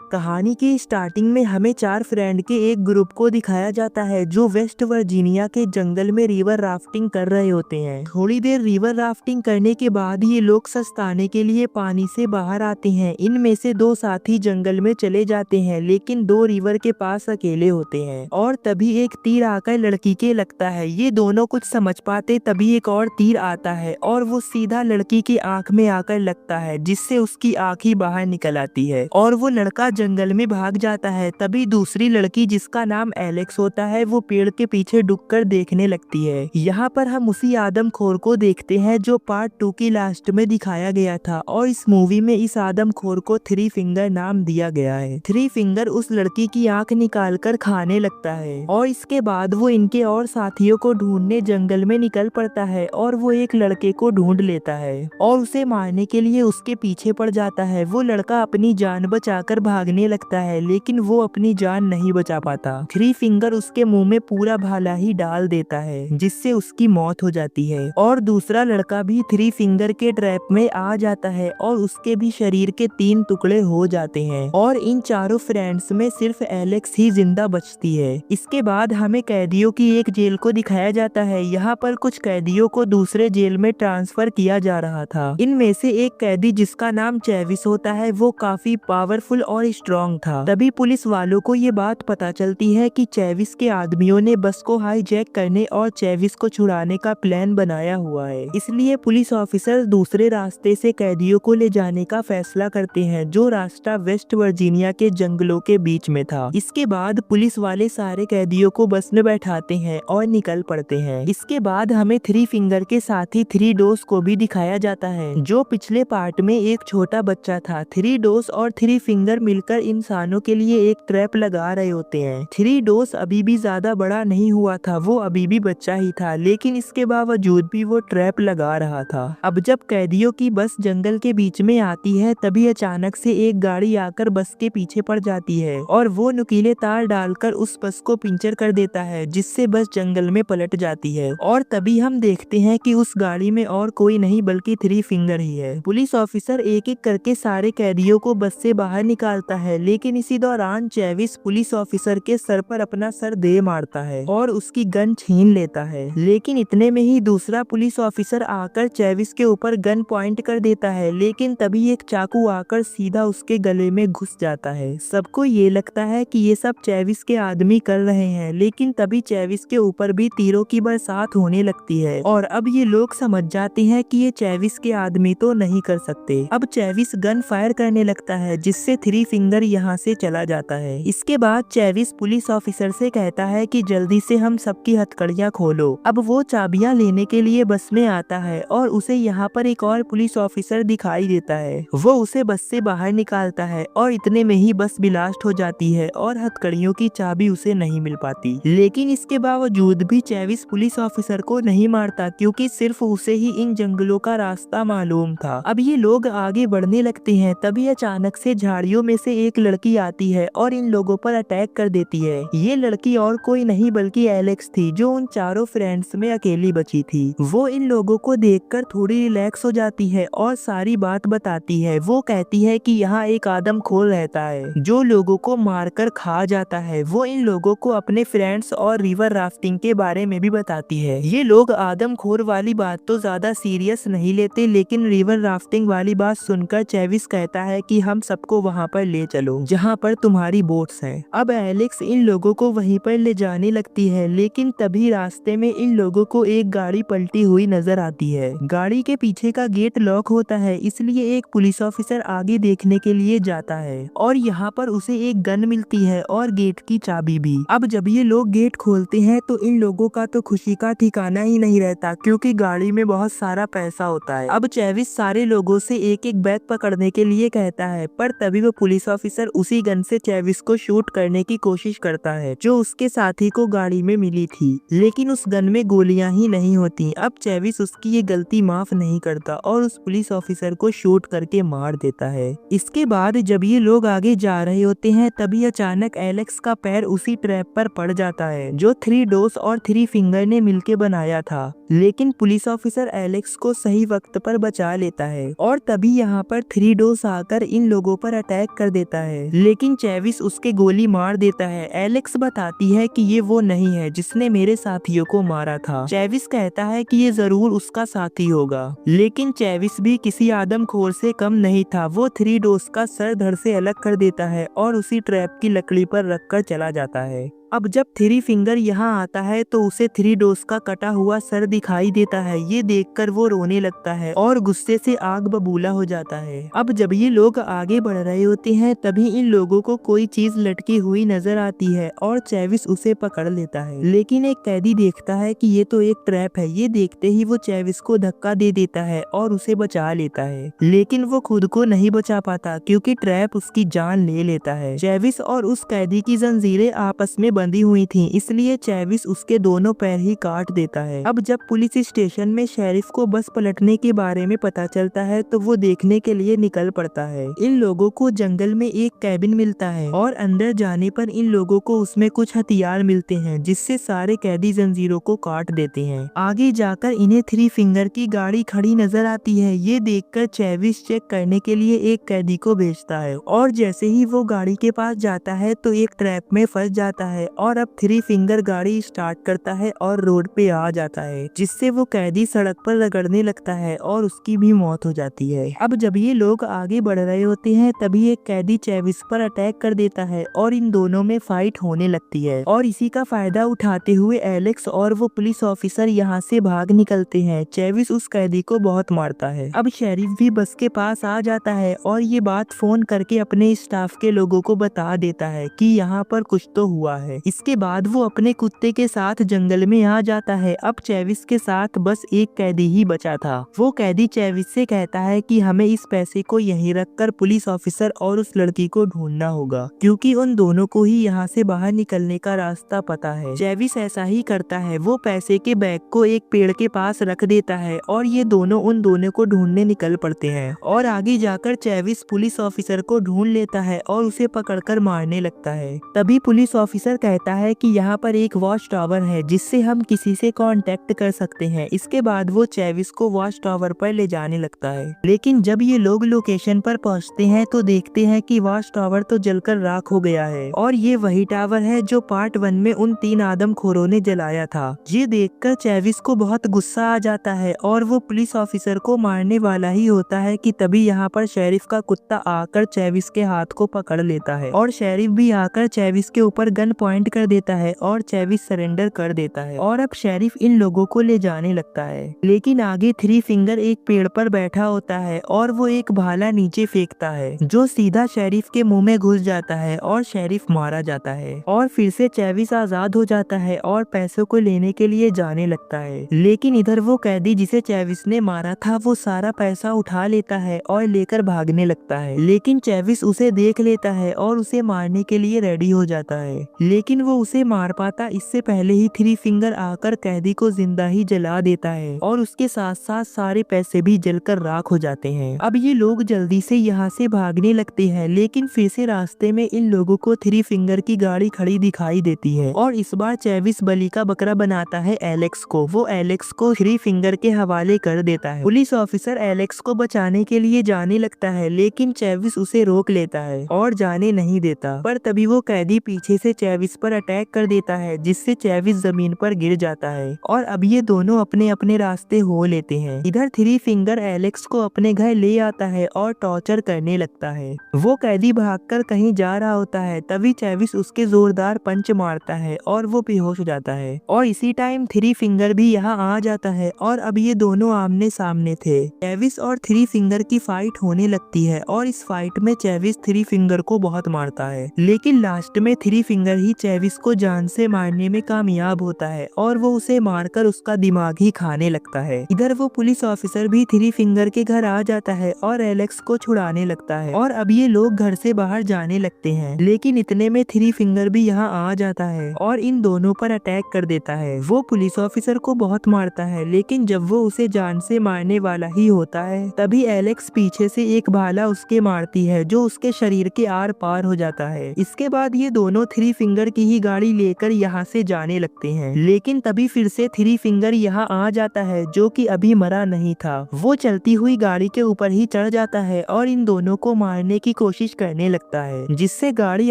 कहानी की स्टार्टिंग में हमें 4 फ्रेंड के एक ग्रुप को दिखाया जाता है जो वेस्ट वर्जीनिया के जंगल में रिवर राफ्टिंग कर रहे होते हैं। थोड़ी देर रिवर राफ्टिंग करने के बाद ये लोग सस्ताने के लिए पानी से बाहर आते हैं। इनमें से 2 साथी जंगल में चले जाते हैं लेकिन 2 रिवर के पास अकेले होते हैं और तभी एक तीर आकर लड़की के लगता है। ये दोनों कुछ समझ पाते तभी एक और तीर आता है और वो सीधा लड़की की आंख में आकर लगता है जिससे उसकी आंख ही बाहर निकल आती है और वो लड़का जंगल में भाग जाता है। तभी दूसरी लड़की जिसका नाम एलेक्स होता है वो पेड़ के पीछे डूबकर देखने लगती है। यहाँ पर हम उसी आदमखोर को देखते हैं जो पार्ट 2 की लास्ट में दिखाया गया था और इस मूवी में इस आदमखोर को 3 फिंगर नाम दिया गया है। 3 फिंगर उस लड़की की आंख निकाल कर खाने लगता है और इसके बाद वो इनके और साथियों को ढूंढने जंगल में निकल पड़ता है और वो एक लड़के को ढूंढ लेता है और उसे मारने के लिए उसके पीछे पड़ जाता है। वो लड़का अपनी जान बचाकर भागने लगता है लेकिन वो अपनी जान नहीं बचा पाता। 3 फिंगर उसके मुंह में पूरा भाला ही डाल देता है जिससे उसकी मौत हो जाती है और दूसरा लड़का भी 3 फिंगर के ट्रैप में आ जाता है और उसके भी शरीर के 3 टुकड़े हो जाते हैं और इन चारों फ्रेंड्स में सिर्फ एलेक्स ही जिंदा बचती है। इसके बाद हमें कैदियों की एक जेल को दिखाया जाता है। यहाँ पर कुछ कैदियों को दूसरे जेल में ट्रांसफर किया जा रहा था। इनमें से एक कैदी जिसका नाम चेविस होता है वो काफी पावरफुल और स्ट्रॉन्ग था। तभी पुलिस वालों को ये बात पता चलती है कि चेविस के आदमियों ने बस को हाईजैक करने और चेविस को छुड़ाने का प्लान बनाया हुआ है। इसलिए पुलिस ऑफिसर दूसरे रास्ते से कैदियों को ले जाने का फैसला करते हैं जो रास्ता वेस्ट वर्जीनिया के जंगलों के बीच में था। इसके बाद पुलिस वाले सारे कैदियों को बस में बैठाते हैं और निकल पड़ते हैं। इसके बाद हमें 3 फिंगर के साथी 3 डोस को भी दिखाया जाता है जो पिछले पार्ट में एक छोटा बच्चा था। 3 डोस और 3 फिंगर मिलकर इंसानों के लिए एक ट्रैप लगा रहे होते हैं। 3 डोस अभी भी ज्यादा बड़ा नहीं हुआ था, वो अभी भी बच्चा ही था लेकिन इसके बावजूद भी वो ट्रैप लगा रहा था। अब जब कैदियों की बस जंगल के बीच में आती है तभी अचानक से एक गाड़ी आकर बस के पीछे पड़ जाती है और वो नुकीले तार डालकर उस बस को पंचर कर देता है जिससे बस जंगल में पलट जाती है और तभी हम देखते हैं कि उस गाड़ी में और कोई नहीं बल्कि 3 फिंगर ही है। पुलिस ऑफिसर एक एक करके सारे कैदियों को बस से बाहर निकालता है लेकिन इसी दौरान चेविस पुलिस ऑफिसर के सर पर अपना सर दे मारता है और उसकी गन छीन लेता है। लेकिन इतने में ही दूसरा पुलिस ऑफिसर आकर चेविस के ऊपर गन पॉइंट कर देता है लेकिन तभी एक चाकू आकर सीधा उसके गले में घुस जाता है। सबको ये लगता है कि ये सब चेविस के आदमी कर रहे हैं लेकिन तभी चेविस के ऊपर भी तीरों की बरसात होने लगती है और अब ये लोग समझ जाते हैं कि ये चेविस के आदमी तो नहीं कर सकते। अब चेविस गन फायर करने लगता है जिससे 3 फिंगर यहाँ से चला जाता है। इसके बाद चेविस पुलिस ऑफिसर से कहता है कि जल्दी से हम सबकी हथकड़ियाँ खोलो। अब वो चाबियां लेने के लिए बस में आता है और उसे यहाँ पर एक और पुलिस ऑफिसर दिखाई देता है। वो उसे बस से बाहर निकालता है और इतने में ही बस ब्लास्ट हो जाती है और हथकड़ियों की चाबी उसे नहीं मिल पाती। लेकिन इसके बावजूद भी चेविस पुलिस ऑफिसर को नहीं मारता क्योंकि सिर्फ उसे ही इन जंगलों का रास्ता मालूम था। अब ये लोग आगे बढ़ने लगते हैं तभी अचानक से झाड़ियों में से एक लड़की आती है और इन लोगों पर अटैक कर देती है। ये लड़की और कोई नहीं बल्कि एलेक्स थी जो उन चारों फ्रेंड्स में अकेली बची थी। वो इन लोगों को देखकर थोड़ी रिलैक्स हो जाती है और सारी बात बताती है। वो कहती है कि यहाँ एक आदमखोर रहता है जो लोगों को मारकर खा जाता है। वो इन लोगों को अपने फ्रेंड्स और रिवर राफ्टिंग के बारे में भी बताती है। ये लोग आदमखोर वाली बात तो ज्यादा सीरियस नहीं लेते लेकिन रिवर राफ्टिंग वाली बात सुनकर चेविस कहता है कि हम सबको वहाँ पर ले चलो जहाँ पर तुम्हारी बोट्स हैं। अब एलेक्स इन लोगों को वहीं पर ले जाने लगती है लेकिन तभी रास्ते में इन लोगों को एक गाड़ी पलटी हुई नजर आती है। गाड़ी के पीछे का गेट लॉक होता है इसलिए एक पुलिस ऑफिसर आगे देखने के लिए जाता है और यहाँ पर उसे एक गन मिलती है और गेट की चाबी भी। अब जब ये लोग गेट खोलते हैं तो इन लोगों का तो खुशी का ठिकाना ही नहीं रहता क्योंकि गाड़ी में बहुत सारा पैसा होता है। अब चेविस सारे लोगों से एक एक बैग पकड़ने के लिए कहता है पर तभी वो पुलिस ऑफिसर उसी गन से चेविस को शूट करने की कोशिश करता है जो उसके साथी को गाड़ी में मिली थी लेकिन उस गन में गोलियां ही नहीं होती। अब चेविस उसकी ये गलती माफ नहीं करता और उस पुलिस ऑफिसर को शूट करके मार देता है। इसके बाद जब ये लोग आगे जा रहे होते हैं तभी अचानक एलेक्स का पैर उसी ट्रैप पर पड़ जाता है जो 3 डोस और 3 फिंगर ने मिलके बनाया था। लेकिन पुलिस ऑफिसर एलेक्स को सही वक्त पर बचा लेता है और तभी यहाँ पर थ्री डोस आकर इन लोगों पर अटैक कर देता है, लेकिन चेविस उसके गोली मार देता है। एलेक्स बताती है कि ये वो नहीं है जिसने मेरे साथियों को मारा था। चेविस कहता है कि ये जरूर उसका साथी होगा, लेकिन चेविस भी किसी आदमखोर से कम नहीं था। वो थ्री डोस का सर धड़ से अलग कर देता है और उसी ट्रैप की लकड़ी पर रखकर चला जाता है। अब जब थ्री फिंगर यहाँ आता है तो उसे थ्री डोस का कटा हुआ सर दिखाई देता है। ये देखकर वो रोने लगता है और गुस्से से आग बबूला हो जाता है। अब जब ये लोग आगे बढ़ रहे होते हैं तभी इन लोगों को कोई चीज लटकी हुई नजर आती है और चेविस उसे पकड़ लेता है, लेकिन एक कैदी देखता है कि ये तो एक ट्रैप है। ये देखते ही वो चेविस को धक्का दे देता है और उसे बचा लेता है, लेकिन वो खुद को नहीं बचा पाता क्योंकि ट्रैप उसकी जान ले लेता है। चेविस और उस कैदी की जंजीरें आपस में बंधी हुई थी, इसलिए चेविस उसके दोनों पैर ही काट देता है। अब जब पुलिस स्टेशन में शेरिफ को बस पलटने के बारे में पता चलता है तो वो देखने के लिए निकल पड़ता है। इन लोगों को जंगल में एक कैबिन मिलता है और अंदर जाने पर इन लोगों को उसमें कुछ हथियार मिलते हैं जिससे सारे कैदी जंजीरों को काट देते हैं। आगे जाकर इन्हें थ्री फिंगर की गाड़ी खड़ी नजर आती है। ये देखकर चेविस चेक करने के लिए एक कैदी को भेजता है और जैसे ही वो गाड़ी के पास जाता है तो एक ट्रैप में फंस जाता है और अब थ्री फिंगर गाड़ी स्टार्ट करता है और रोड पे आ जाता है, जिससे वो कैदी सड़क पर रगड़ने लगता है और उसकी भी मौत हो जाती है। अब जब ये लोग आगे बढ़ रहे होते हैं तभी एक कैदी चेविस पर अटैक कर देता है और इन दोनों में फाइट होने लगती है और इसी का फायदा उठाते हुए एलेक्स और वो पुलिस ऑफिसर यहाँ से भाग निकलते हैं। चेविस उस कैदी को बहुत मारता है। अब शेरिफ भी बस के पास आ जाता है और ये बात फोन करके अपने स्टाफ के लोगों को बता देता है कि यहाँ पर कुछ तो हुआ है। इसके बाद वो अपने कुत्ते के साथ जंगल में आ जाता है। अब चेविस के साथ बस एक कैदी ही बचा था। वो कैदी चेविस से कहता है कि हमें इस पैसे को यहीं रखकर पुलिस ऑफिसर और उस लड़की को ढूंढना होगा क्योंकि उन दोनों को ही यहाँ से बाहर निकलने का रास्ता पता है। चेविस ऐसा ही करता है। वो पैसे के बैग को एक पेड़ के पास रख देता है और ये दोनों उन दोनों को ढूंढने निकल पड़ते हैं और आगे जाकर चेविस पुलिस ऑफिसर को ढूंढ लेता है और उसे पकड़कर मारने लगता है। तभी पुलिस ऑफिसर कहता है कि यहाँ पर एक वॉच टावर है जिससे हम किसी से कांटेक्ट कर सकते हैं। इसके बाद वो चेविस को वॉच टावर पर ले जाने लगता है, लेकिन जब ये लोग लोकेशन पर पहुँचते हैं तो देखते हैं कि वॉच टावर तो जलकर राख हो गया है और ये वही टावर है जो पार्ट 1 में उन 3 आदमखोरों ने जलाया था। ये देखकर चेविस को बहुत गुस्सा आ जाता है और वो पुलिस ऑफिसर को मारने वाला ही होता है कि तभी यहाँ पर शेरिफ का कुत्ता आकर चेविस के हाथ को पकड़ लेता है और शेरिफ भी आकर चेविस के ऊपर गन पॉइंट कर देता है और चेविस सरेंडर कर देता है और अब शेरिफ इन लोगों को ले जाने लगता है। लेकिन आगे थ्री फिंगर एक पेड़ पर बैठा होता है और वो एक भाला नीचे फेंकता है जो सीधा शेरिफ के मुंह में घुस जाता है और शेरिफ मारा जाता है और फिर से चेविस आजाद हो जाता है और पैसों को लेने के लिए जाने लगता है। लेकिन इधर वो कैदी जिसे चेविस ने मारा था वो सारा पैसा उठा लेता है और लेकर भागने लगता है, लेकिन चेविस उसे देख लेता है और उसे मारने के लिए रेडी हो जाता है, लेकिन वो उसे मार पाता इससे पहले ही थ्री फिंगर आकर कैदी को जिंदा ही जला देता है और उसके साथ साथ सारे पैसे भी जलकर राख हो जाते हैं। अब ये लोग जल्दी से यहाँ से भागने लगते हैं, लेकिन फिर से रास्ते में इन लोगों को थ्री फिंगर की गाड़ी खड़ी दिखाई देती है और इस बार चेविस बलि का बकरा बनाता है एलेक्स को। वो एलेक्स को थ्री फिंगर के हवाले कर देता है। पुलिस ऑफिसर एलेक्स को बचाने के लिए जाने लगता है, लेकिन चेविस उसे रोक लेता है और जाने नहीं देता। पर तभी वो कैदी पीछे से चेविस पर अटैक कर देता है जिससे चेविस जमीन पर गिर जाता है और अब ये दोनों अपने अपने रास्ते हो लेते हैं। इधर थ्री फिंगर एलेक्स को अपने घर ले आता है और टॉर्चर करने लगता है। वो कैदी भागकर कहीं जा रहा होता है, तभी चेविस उसके जोरदार पंच मारता है और वो बेहोश हो जाता है और इसी टाइम थ्री फिंगर भी यहाँ आ जाता है और अब ये दोनों आमने सामने थे। चेविस और थ्री फिंगर की फाइट होने लगती है और इस फाइट में चेविस थ्री फिंगर को बहुत मारता है, लेकिन लास्ट में थ्री फिंगर ही चेविस को जान से मारने में कामयाब होता है और वो उसे मारकर उसका दिमाग ही खाने लगता है। इधर वो पुलिस ऑफिसर भी थ्री फिंगर के घर आ जाता है और एलेक्स को छुड़ाने लगता है और अब ये लोग घर से बाहर जाने लगते हैं, लेकिन इतने में थ्री फिंगर भी यहाँ आ जाता है और इन दोनों पर अटैक कर देता है। वो पुलिस ऑफिसर को बहुत मारता है, लेकिन जब वो उसे जान से मारने वाला ही होता है तभी एलेक्स पीछे से एक भाला उसके मारती है जो उसके शरीर के आर पार हो जाता है। इसके बाद ये दोनों थ्री फिंगर फिंगर की ही गाड़ी लेकर यहाँ से जाने लगते हैं। लेकिन तभी फिर से थ्री फिंगर यहाँ आ जाता है, जो कि अभी मरा नहीं था। वो चलती हुई गाड़ी के ऊपर ही चढ़ जाता है और इन दोनों को मारने की कोशिश करने लगता है, जिससे गाड़ी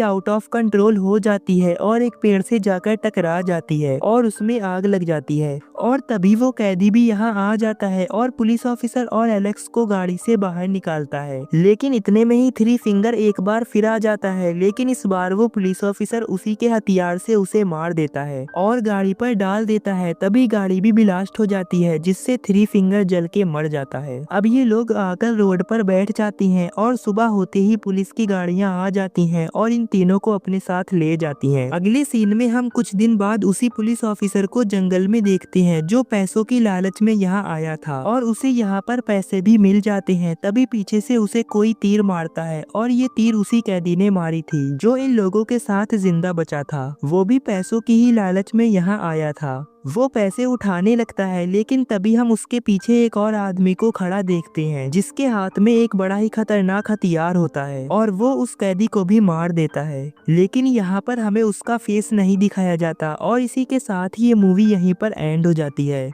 आउट ऑफ कंट्रोल हो जाती है और एक पेड़ से जाकर टकरा जाती है और उसमें आग लग जाती है। और तभी वो कैदी भी यहाँ आ जाता है और पुलिस ऑफिसर और एलेक्स को गाड़ी से बाहर निकालता है। लेकिन इतने में ही थ्री फिंगर एक बार फिर आ जाता है, लेकिन इस बार वो पुलिस ऑफिसर उसी के हथियार से उसे मार देता है और गाड़ी पर डाल देता है। तभी गाड़ी भी ब्लास्ट हो जाती है, जिससे थ्री फिंगर जल के मर जाता है। अब ये लोग आकर रोड पर बैठ जाती हैं और सुबह होते ही पुलिस की गाड़ियां आ जाती हैं और इन तीनों को अपने साथ ले जाती हैं। अगले सीन में हम कुछ दिन बाद उसी पुलिस ऑफिसर को जंगल में देखते हैं, जो पैसों की लालच में यहाँ आया था और उसे यहाँ पर पैसे भी मिल जाते हैं। तभी पीछे से उसे कोई तीर मारता है और ये तीर उसी कैदी ने मारी थी, जो इन लोगों के साथ जिंदा बचा था। वो भी पैसों की ही लालच में यहाँ आया था। वो पैसे उठाने लगता है, लेकिन तभी हम उसके पीछे एक और आदमी को खड़ा देखते हैं, जिसके हाथ में एक बड़ा ही खतरनाक हथियार होता है और वो उस कैदी को भी मार देता है। लेकिन यहाँ पर हमें उसका फेस नहीं दिखाया जाता और इसी के साथ ही ये मूवी यहीं पर एंड हो जाती है।